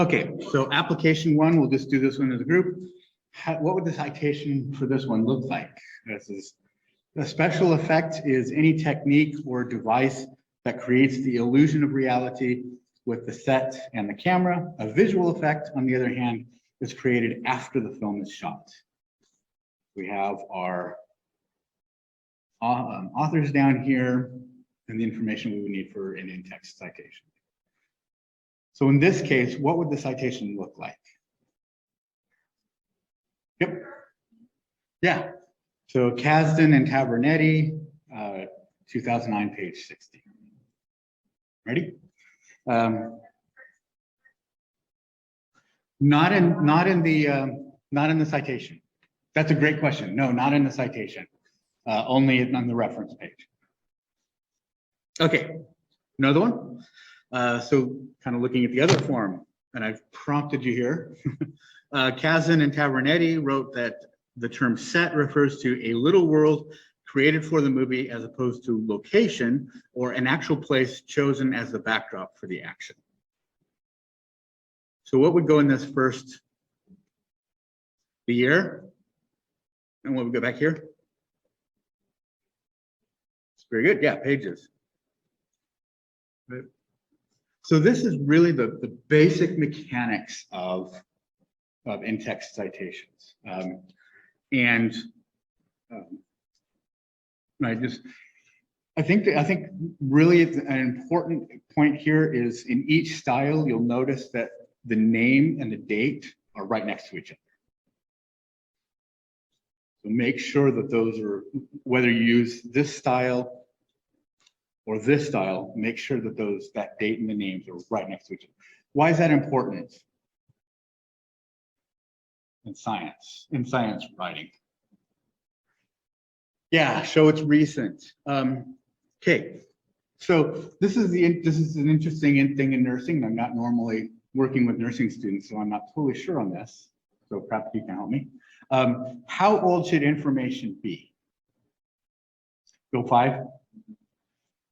Okay, so application one, we'll just do this one as a group. What would the citation for this one look like? This is a special effect is any technique or device that creates the illusion of reality with the set and the camera. A visual effect, on the other hand, is created after the film is shot. We have our authors down here and the information we would need for an in-text citation. So in this case, what would the citation look like? Yep. Yeah. So Kasdan and Tabernetti, 2009, page 60. Ready? Not in the citation. That's a great question. No, not in the citation. Only on the reference page. Okay, another one. So kind of looking at the other form, and I've prompted you here. Kasdan and Tabernetti wrote that the term set refers to a little world created for the movie as opposed to location or an actual place chosen as the backdrop for the action. So what would go in this first? The year? And what would go back here? It's very good. Yeah, pages. Right. So this is really the basic mechanics of in-text citations. I think really an important point here is in each style, you'll notice that the name and the date are right next to each other. So make sure that those are, whether you use this style or this style, make sure that that date and the names are right next to each other. Why is that important? In science writing. Yeah, show it's recent. Okay, so this is an interesting thing in nursing. I'm not normally working with nursing students, so I'm not totally sure on this. So perhaps you can help me. How old should information be? Go 5.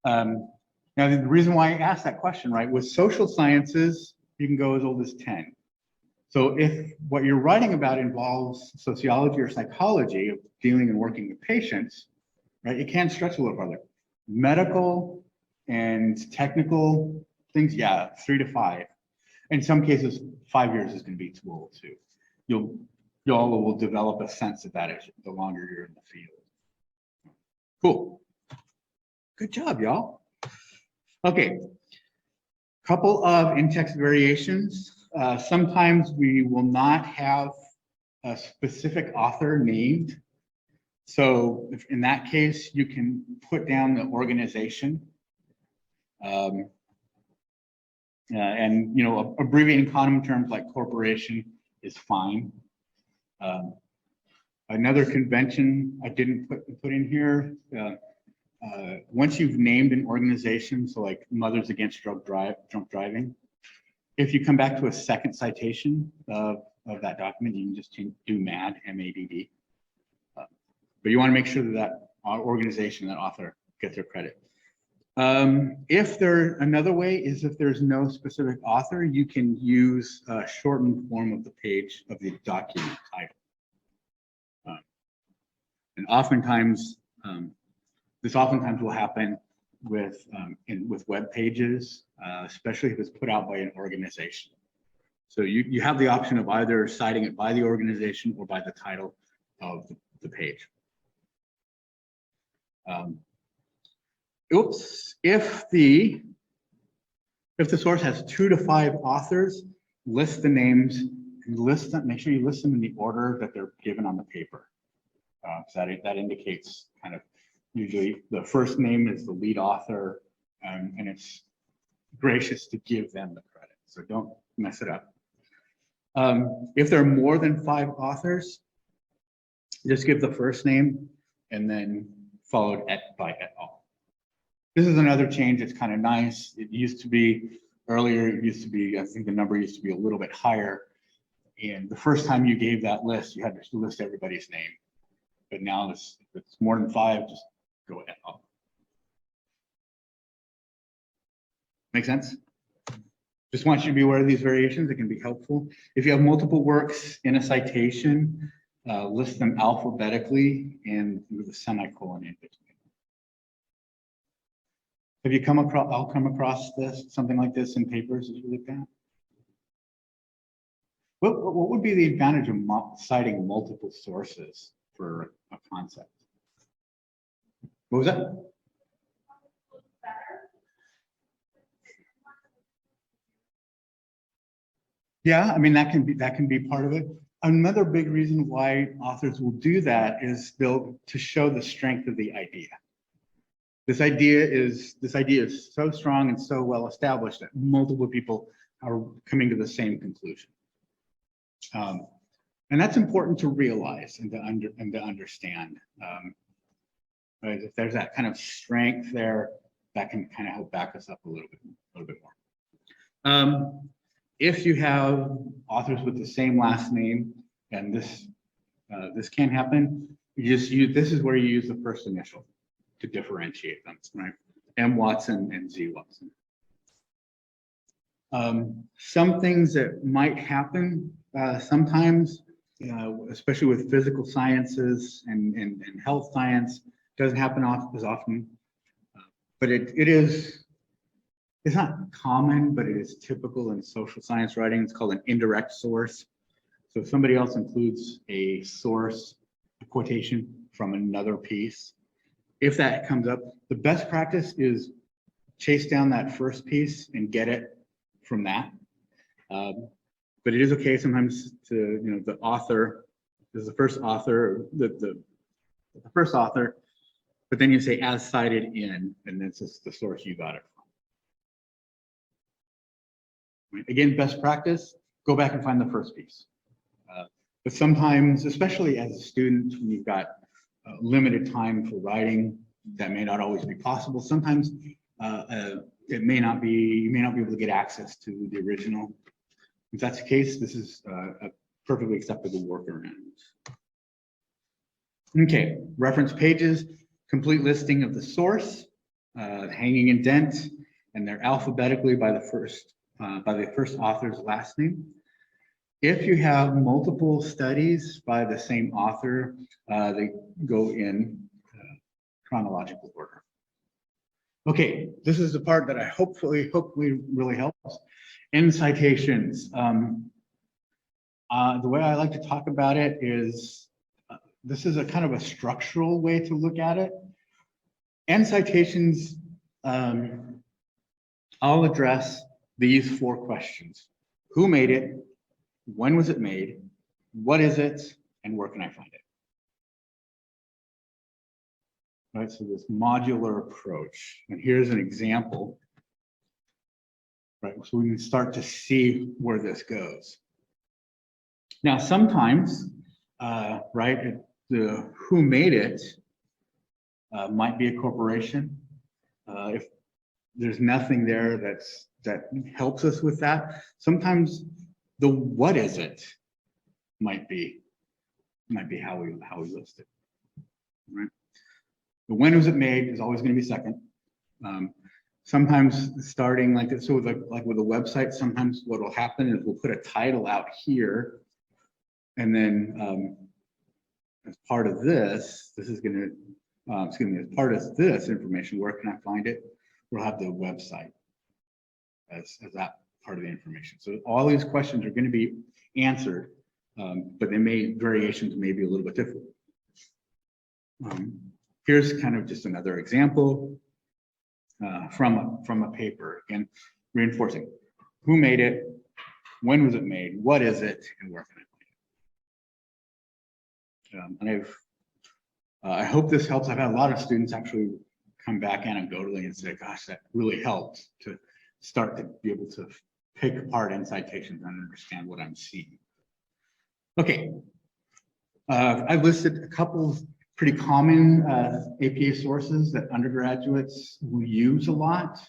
Now the reason why I asked that question, right, with social sciences, you can go as old as 10. So if what you're writing about involves sociology or psychology of dealing and working with patients, right, it can stretch a little further. Medical and technical things, yeah, 3 to 5. In some cases, 5 years is going to be too old too. You all will develop a sense of that as the longer you're in the field. Cool. Good job, y'all. Okay. Couple of in-text variations. Sometimes we will not have a specific author named. So if in that case, you can put down the organization. And abbreviating common terms like corporation is fine. Another convention I didn't put in here. Once you've named an organization, so like Mothers Against Drunk Driving, if you come back to a second citation of that document, you can just do MAD, M-A-D-D. But you want to make sure that organization, that author gets their credit. Another way is if there's no specific author, you can use a shortened form of the page of the document title. And oftentimes, this will happen with web pages, especially if it's put out by an organization. So you have the option of either citing it by the organization or by the title of the page. If the source has 2 to 5 authors, list the names and make sure you list them in the order that they're given on the paper. That indicates kind of usually the first name is the lead author, and it's gracious to give them the credit. So don't mess it up. If there are more than 5 authors, just give the first name and then followed by et al. This is another change that's kind of nice. It used to be, earlier, I think the number used to be a little bit higher. And the first time you gave that list, you had to list everybody's name. But now if it's more than 5, just go et al. Make sense? Just want you to be aware of these variations. It can be helpful. If you have multiple works in a citation, list them alphabetically and with a semicolon in between. Have you come across, I'll come across this, something like this in papers that you looked at? What would be the advantage of citing multiple sources for a concept? What was that? Yeah, I mean, that can be part of it. Another big reason why authors will do that is to show the strength of the idea. This idea is so strong and so well established that multiple people are coming to the same conclusion. And that's important to realize and to understand. Right? If there's that kind of strength there, that can kind of help back us up a little bit more. If you have authors with the same last name, and this can happen, this is where you use the first initial to differentiate them, right? M. Watson and Z. Watson. Some things that might happen sometimes, especially with physical sciences and health science, doesn't happen as often, but it's not common, but it is typical in social science writing. It's called an indirect source. So if somebody else includes a source, a quotation from another piece, if that comes up, the best practice is chase down that first piece and get it from that. But it is okay sometimes to, the author is the first author, the first author, but then you say as cited in, and this is the source you got it from. Right? Again, best practice, go back and find the first piece. But sometimes, especially as a student, when you've got limited time for writing, that may not always be possible. Sometimes it may not be, you may not be able to get access to the original. If that's the case, this is a perfectly acceptable workaround. Okay, reference pages, complete listing of the source, hanging indent, and they're alphabetically by the first author's last name. If you have multiple studies by the same author, they go in chronological order. Okay, this is the part that I hopefully really helps. End citations. The way I like to talk about it is, this is a kind of a structural way to look at it. End citations, I'll address these 4 questions. Who made it? When was it made? What is it? And where can I find it? Right, so this modular approach. And here's an example. Right, so we can start to see where this goes. Now, sometimes, right, the who made it might be a corporation. If there's nothing there that helps us with that, sometimes the what is it might be how we list it. Right. The when was it made is always going to be second. Sometimes starting like this, so like with a website, sometimes what will happen is we'll put a title out here, and then as part of this is going to, excuse me, as part of this information, where can I find it? We'll have the website as that part of the information. So all these questions are going to be answered, but variations may be a little bit different. Here's kind of just another example from a paper. Again, reinforcing who made it, when was it made, what is it, and where can I find it? And I hope this helps. I've had a lot of students actually come back anecdotally and say, gosh, that really helped to start to be able to pick apart end citations and understand what I'm seeing. Okay, I've listed a couple of pretty common APA sources that undergraduates will use a lot.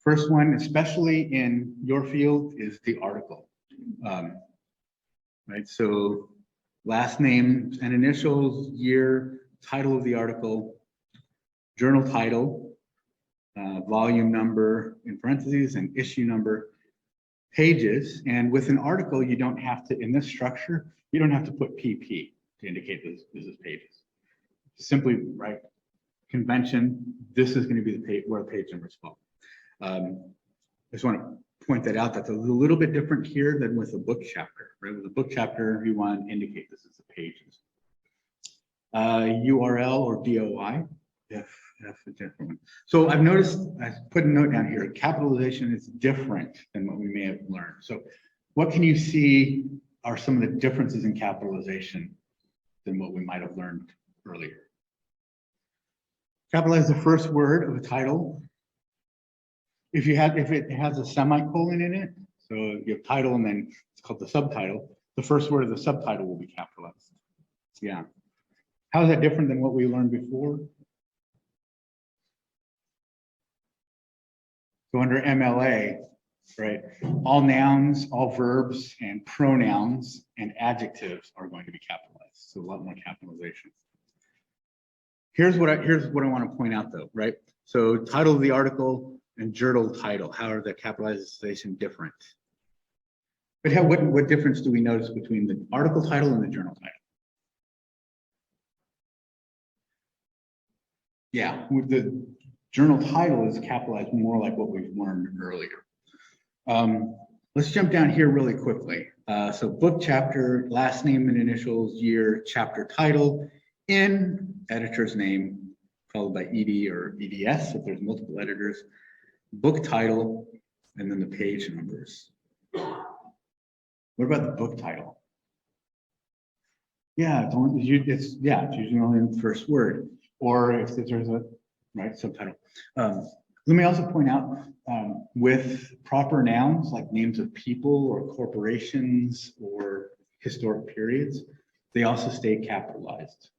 First one, especially in your field, is the article. Right, so last name and initials, year, title of the article, journal title, volume number in parentheses, and issue number, pages. And with an article, you don't have to, in this structure, you don't have to put PP to indicate this is pages. Simply write convention, this is going to be the page where page numbers fall. I just want to point that out. That's a little bit different here than with a book chapter, right? With a book chapter, you want to indicate this is the pages. URL or DOI, if a different one. So I've noticed, I put a note down here, capitalization is different than what we may have learned. So what can you see are some of the differences in capitalization than what we might have learned earlier? Capitalize the first word of a title. If it has a semicolon in it, so you have title and then it's called the subtitle, the first word of the subtitle will be capitalized. Yeah. How is that different than what we learned before? So under MLA, right, all nouns, all verbs, and pronouns and adjectives are going to be capitalized. So a lot more capitalization. Here's what I want to point out though, right? So title of the article and journal title, how are the capitalization different? But what difference do we notice between the article title and the journal title? Yeah, with the journal title is capitalized more like what we've learned earlier. Let's jump down here really quickly. So book chapter, last name and initials, year, chapter title, in editor's name, followed by ED or EDS if there's multiple editors, book title, and then the page numbers. What about the book title? Yeah, it's usually only in the first word, or if there's a right subtitle. Let me also point out with proper nouns like names of people or corporations or historic periods, they also stay capitalized.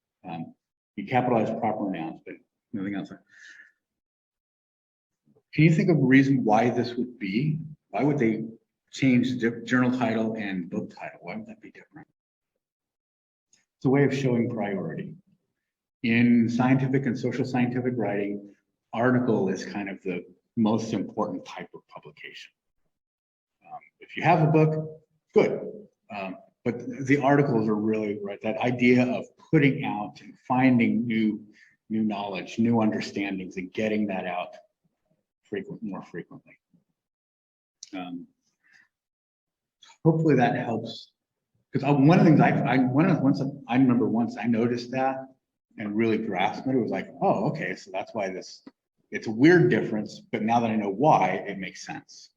You capitalize proper nouns, but nothing else. Can you think of a reason why this would be? Why would they change the journal title and book title? Why would that be different? It's a way of showing priority. In scientific and social scientific writing, article is kind of the most important type of publication. If you have a book, good. But the articles are really, right, that idea of putting out and finding new knowledge, new understandings, and getting that out more frequently. Hopefully that helps. Because one of the things I remember once I noticed that and really grasped it, it was like, oh, okay, so that's why it's a weird difference, but now that I know why, it makes sense.